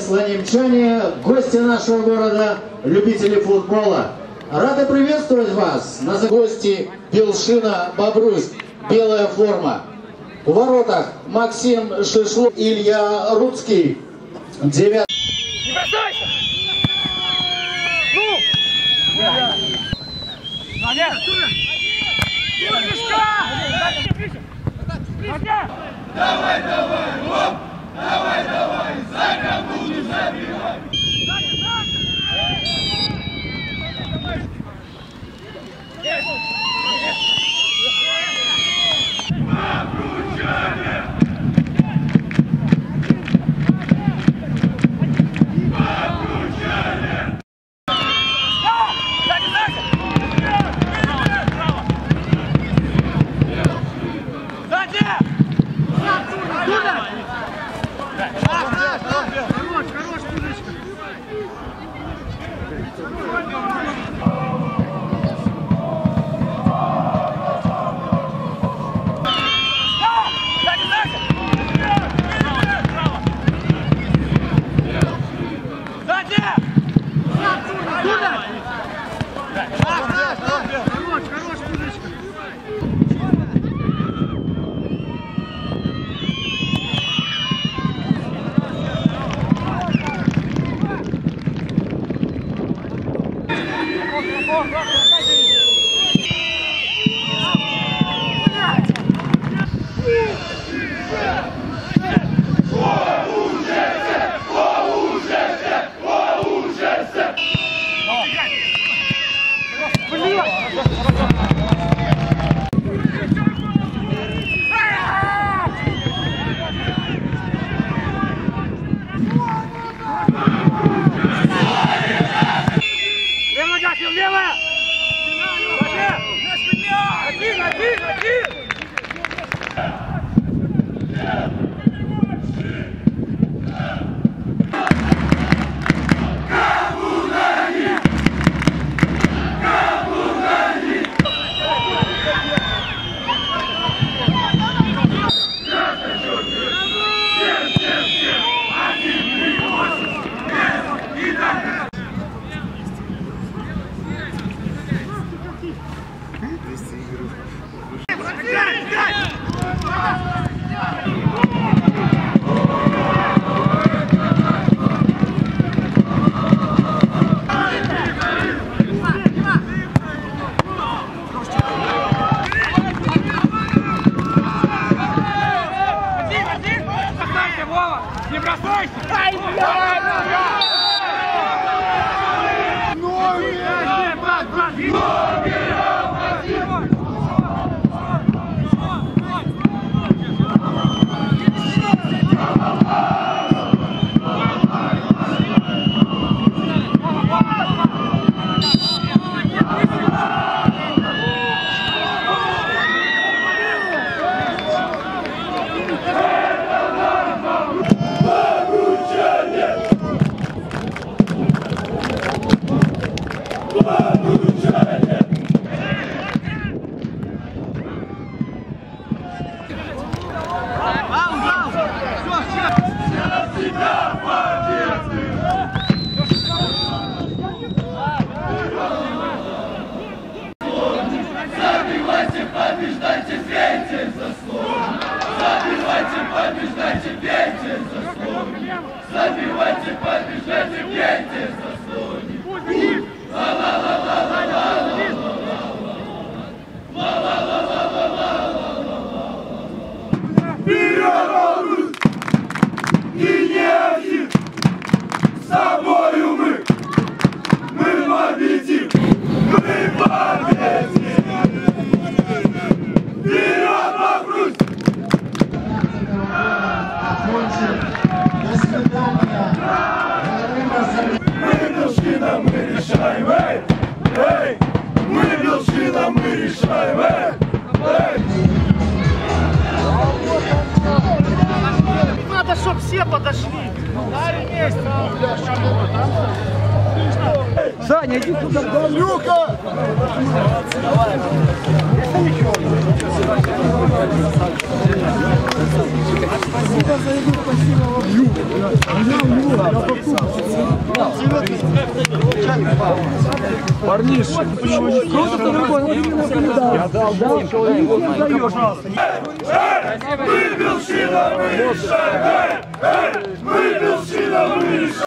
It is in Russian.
слонимчане, гости нашего города, любители футбола. Рады приветствовать вас на гости Белшина Бобруйск. Белая форма. В воротах Максим Шишлов, Илья Рудский. 9. Не бросайся! Ну! Давай, давай, оп! Давай, давай, за кому забивай! Не бросайся! Забивайте, побеждайте, пейте заслуги! Забивайте, побеждайте, пейте заслуги! Забивайте, побеждайте, пейте заслуги! Вперед! И не один! С тобою мы победим! Мы победим! Вперед, Бобруйск! Мы Белшина, мы решаем, эй! Эй! Мы Белшина, мы решаем, эй! Эй! Надо, чтоб все подошли. Саня, иди туда. Люка! Давай. Парниш, почему не круто ты выполнил? Я дал человеку, не даешь. Мы Белшина, мы решаем! Мы Белшина, мы решаем!